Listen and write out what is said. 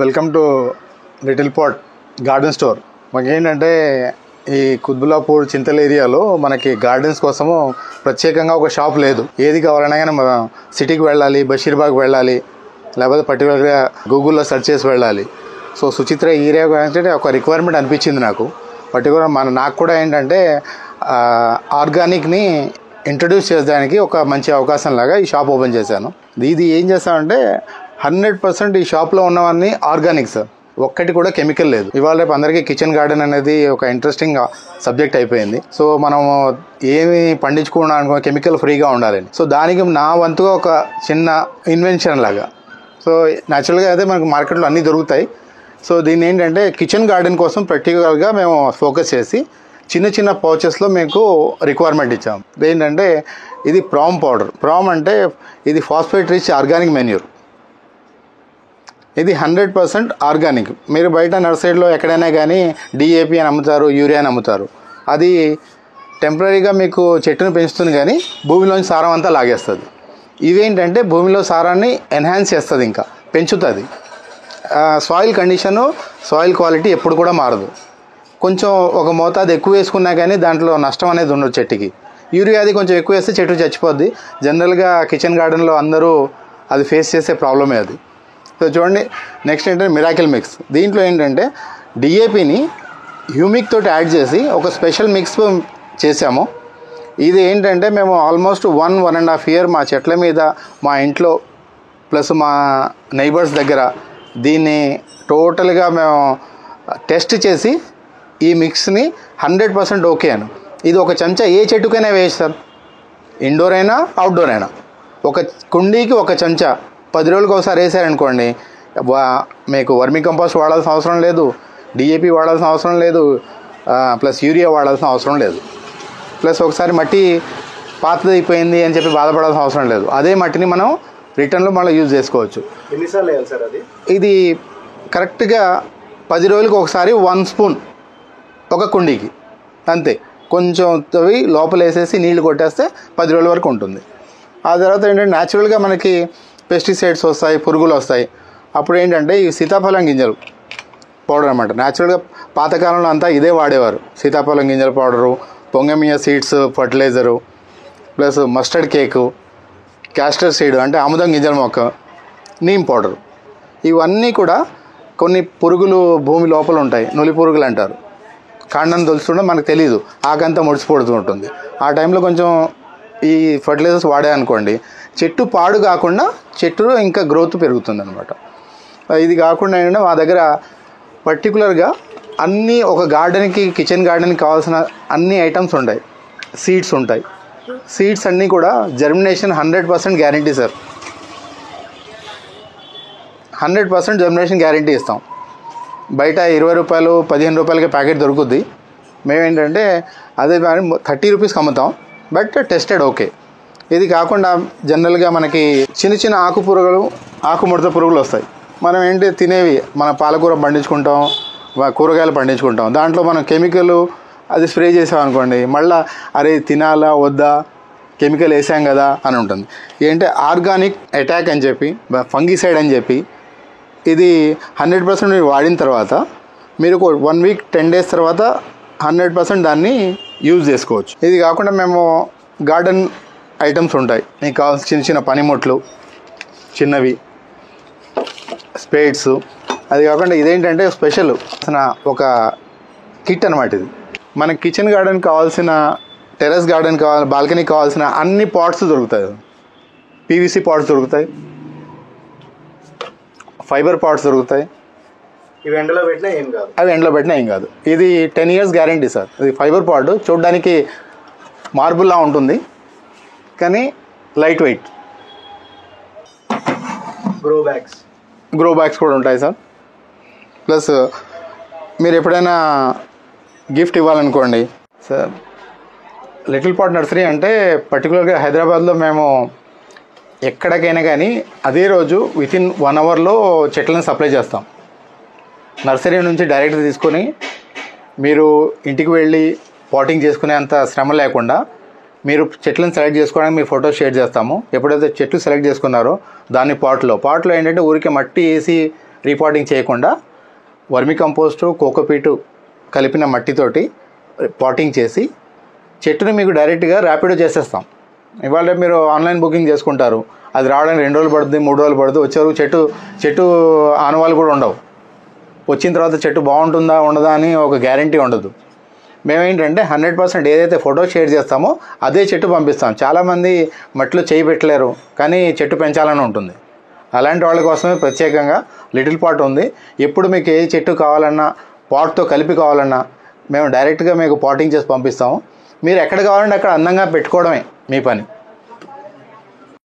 Welcome to Little Pot Garden Store. మనకేంటంటే ఈ కుత్బుల్లాపూర్ చింతల్ ఏరియాలో మనకి గార్డెన్స్ కోసము ప్రత్యేకంగా ఒక షాప్ లేదు. ఏది కావాలన్నా కానీ మనం సిటీకి వెళ్ళాలి, బషీర్బాగ్ వెళ్ళాలి, లేకపోతే పర్టికులర్గా గూగుల్లో సెర్చ్ చేసి వెళ్ళాలి. సో సుచిత్ర ఏరియా అంటే ఒక రిక్వైర్మెంట్ అనిపించింది నాకు. పర్టికులర్ నాకు కూడా ఏంటంటే ఆర్గానిక్ని ఇంట్రడ్యూస్ చేయడానికి ఒక మంచి అవకాశం లాగా ఈ షాప్ ఓపెన్ చేశాను. ఇది ఏం చేస్తామంటే 100% ఈ షాప్లో ఉన్నవన్నీ ఆర్గానిక్ సార్. ఒక్కటి కూడా కెమికల్ లేదు. ఇవాళ రేపు అందరికీ కిచెన్ గార్డెన్ అనేది ఒక ఇంట్రెస్టింగ్ సబ్జెక్ట్ అయిపోయింది. సో మనం ఏమి పండించుకోవడానికి కెమికల్ ఫ్రీగా ఉండాలని, సో దానికి నా వంతుగా ఒక చిన్న ఇన్వెన్షన్ లాగా. సో న్యాచురల్గా అయితే మనకు మార్కెట్లో అన్నీ దొరుకుతాయి. సో దీన్ని ఏంటంటే కిచెన్ గార్డెన్ కోసం పర్టికులర్గా మేము ఫోకస్ చేసి చిన్న చిన్న పౌచెస్లో మీకు రిక్వైర్మెంట్ ఇచ్చాం. ఏంటంటే ఇది ప్రామ్ పౌడర్. ప్రామ్ అంటే ఇది ఫాస్ఫేట్ రిచ్ ఆర్గానిక్ మెన్యూర్. ఇది 100% ఆర్గానిక్. మీరు బయట నర్సరీలో ఎక్కడైనా కానీ డిఏపి అని అమ్ముతారు, యూరియా అని అమ్ముతారు. అది టెంపరీగా మీకు చెట్టును పెంచుతుంది కానీ భూమిలోని సారం అంతా లాగేస్తుంది. ఇవేంటంటే భూమిలో సారాన్ని ఎన్హాన్స్ చేస్తుంది, ఇంకా పెంచుతుంది. సాయిల్ కండిషను, సాయిల్ క్వాలిటీ ఎప్పుడు కూడా మారదు. కొంచెం ఒక మోతాదు ఎక్కువ వేసుకున్నా కానీ దాంట్లో నష్టం అనేది ఉండదు చెట్టుకి. యూరియా అది కొంచెం ఎక్కువ వేస్తే చెట్టు చచ్చిపోద్ది. జనరల్గా కిచెన్ గార్డెన్లో అందరూ అది ఫేస్ చేసే ప్రాబ్లమే అది. సో చూడండి, నెక్స్ట్ ఏంటంటే మిరాకిల్ మిక్స్. దీంట్లో ఏంటంటే డిఏపిని హ్యూమిక్ తోటి యాడ్ చేసి ఒక స్పెషల్ మిక్స్ చేసాము. ఇది ఏంటంటే మేము ఆల్మోస్ట్ 1.5 year మా చెట్ల మీద, మా ఇంట్లో ప్లస్ మా నైబర్స్ దగ్గర దీన్ని టోటల్గా మేము టెస్ట్ చేసి ఈ మిక్స్ని 100% ఓకే అని. ఇది ఒక చెంచా ఏ చెట్టుకైనా వేస్తారు, ఇండోర్ అయినా అవుట్డోర్ అయినా. ఒక కుండీకి ఒక చెంచా 10 రోజులకు ఒకసారి వేసారనుకోండి, మీకు వర్మీ కంపోస్ట్ వాడాల్సిన అవసరం లేదు, డిఏపి వాడాల్సిన అవసరం లేదు, ప్లస్ యూరియా వాడాల్సిన అవసరం లేదు. ప్లస్ ఒకసారి మట్టి పాతది అయిపోయింది అని చెప్పి బాధపడాల్సిన అవసరం లేదు. అదే మట్టిని మనం రిటర్న్లో మళ్ళీ యూజ్ చేసుకోవచ్చు. ఎన్నిసార్లు వేయాలి సార్ అది? ఇది కరెక్ట్గా 10 రోజులకు ఒకసారి 1 స్పూన్ ఒక కుండీకి, అంతే. కొంచెం తవ్వి లోపల వేసేసి నీళ్లు కొట్టేస్తే 10 రోజుల వరకు ఉంటుంది. ఆ తర్వాత ఏంటంటే న్యాచురల్గా మనకి పెస్టిసైడ్స్ వస్తాయి, పురుగులు వస్తాయి. అప్పుడు ఏంటంటే ఈ సీతాఫలం గింజలు పౌడర్ అనమాట. న్యాచురల్గా పాతకాలంలో అంతా ఇదే వాడేవారు. సీతాఫలం గింజల powder, pongamia seeds fertiliser, plus mustard cake, castor seed అంటే ఆముదం గింజల మొక్క, నీమ్ పౌడరు. ఇవన్నీ కూడా కొన్ని పురుగులు భూమి లోపల ఉంటాయి, నులి పురుగులు అంటారు. కాండం తొలుస్తుంటే మనకు తెలియదు, ఆకంతా ముడిచిపోతూ ఉంటుంది. ఆ టైంలో కొంచెం ఈ ఫర్టిలైజర్స్ వాడే అనుకోండి, చెట్టు పాడు కాకుండా చెట్టులో ఇంకా గ్రోత్ పెరుగుతుంది అనమాట. ఇది కాకుండా ఏంటంటే మా దగ్గర పర్టికులర్గా అన్నీ ఒక గార్డెన్కి, కిచెన్ గార్డెన్కి కావాల్సిన అన్ని ఐటమ్స్ ఉంటాయి. సీడ్స్ ఉంటాయి. సీడ్స్ అన్నీ కూడా germination 100% guarantee sir. 100% germination guarantee ఇస్తాం. బయట 20 రూపాయలు 15 రూపాయలకి ప్యాకెట్ దొరుకుద్ది. మేమేంటంటే అదే 30 రూపీస్కి అమ్ముతాం, బట్ టెస్టెడ్ ఓకే. ఇది కాకుండా జనరల్గా మనకి చిన్న చిన్న ఆకు పురుగులు, ఆకుముడత పురుగులు వస్తాయి. మనం ఏంటి తినేవి, మన పాలకూర పండించుకుంటాం, కూరగాయలు పండించుకుంటాం. దాంట్లో మనం కెమికల్ అది స్ప్రే చేసామనుకోండి, మళ్ళీ అరే తినాలా వద్దా, కెమికల్ వేసాం కదా అని ఉంటుంది. ఏంటంటే ఆర్గానిక్ అటాక్ అని చెప్పి, ఫంగిసైడ్ అని చెప్పి, ఇది 100% మీరు వాడిన తర్వాత మీరు 1 week 10 days తర్వాత 100% దాన్ని యూజ్ చేసుకోవచ్చు. ఇది కాకుండా మేము గార్డెన్ ఐటమ్స్ ఉంటాయి. మీకు కావాల్సిన చిన్న చిన్న పనిముట్లు, చిన్నవి స్పేడ్స్. అది కాకుండా ఇదేంటంటే స్పెషల్ ఒక కిట్ అనమాట. ఇది మన కిచెన్ గార్డెన్ కావాల్సిన, టెర్రస్ గార్డెన్ కావాలి, బాల్కనీకి కావాల్సిన అన్ని పాట్స్ దొరుకుతాయి. పీవీసీ పాట్స్ దొరుకుతాయి, ఫైబర్ పాట్స్ దొరుకుతాయి. ఇవి ఎండలో పెట్టినా ఏం కాదు, అవి ఎండలో పెట్టినా ఏం కాదు. ఇది 10 years గ్యారంటీ సార్. ఇది ఫైబర్ పాట్, చూడడానికి మార్బుల్లా ఉంటుంది కానీ లైట్ వెయిట్. గ్రో బ్యాగ్స్ కూడా ఉంటాయి సార్. ప్లస్ మీరు ఎప్పుడైనా గిఫ్ట్ ఇవ్వాలనుకోండి సార్, లిటిల్ పాట్ నర్సరీ అంటే పర్టికులర్గా హైదరాబాద్లో మేము ఎక్కడికైనా కానీ అదే రోజు వితిన్ 1 hourలో చెట్లను సప్లై చేస్తాం. నర్సరీ నుంచి డైరెక్ట్ తీసుకొని మీరు ఇంటికి వెళ్ళి పాటింగ్ చేసుకునే అంత శ్రమ లేకుండా మీరు చెట్లను సెలెక్ట్ చేసుకోవడానికి మీ ఫోటో షేర్ చేస్తాము. ఎప్పుడైతే చెట్లు సెలెక్ట్ చేసుకున్నారో దాన్ని పాట్లో ఏంటంటే ఊరికే మట్టి వేసి రీపాటింగ్ చేయకుండా వర్మి కంపోస్టు కోకోపీటు కలిపిన మట్టితోటి పాటింగ్ చేసి చెట్టుని మీకు డైరెక్ట్గా ర్యాపిడో చేసేస్తాం. ఇవాళ మీరు ఆన్లైన్ బుకింగ్ చేసుకుంటారు, అది రావడానికి 2 రోజులు పడుతుంది, 3 రోజులు పడుతుంది. వచ్చేవరకు చెట్టు ఆనవాళ్ళు కూడా ఉండవు. వచ్చిన తర్వాత చెట్టు బాగుంటుందా ఉండదా అని ఒక గ్యారంటీ ఉండదు. మేమేంటంటే 100% ఏదైతే ఫోటో షేర్ చేస్తామో అదే చెట్టు పంపిస్తాం. చాలామంది మట్టిలో చేయి పెట్టలేరు, కానీ చెట్టు పెంచాలని ఉంటుంది. అలాంటి వాళ్ళ కోసమే ప్రత్యేకంగా లిటిల్ పాట్ ఉంది. ఎప్పుడు మీకు ఏ చెట్టు కావాలన్నా పాట్తో కలిపి కావాలన్నా మేము డైరెక్ట్గా మీకు పాటింగ్ చేసి పంపిస్తాము. మీరు ఎక్కడ కావాలంటే అక్కడ అందంగా పెట్టుకోవడమే మీ పని.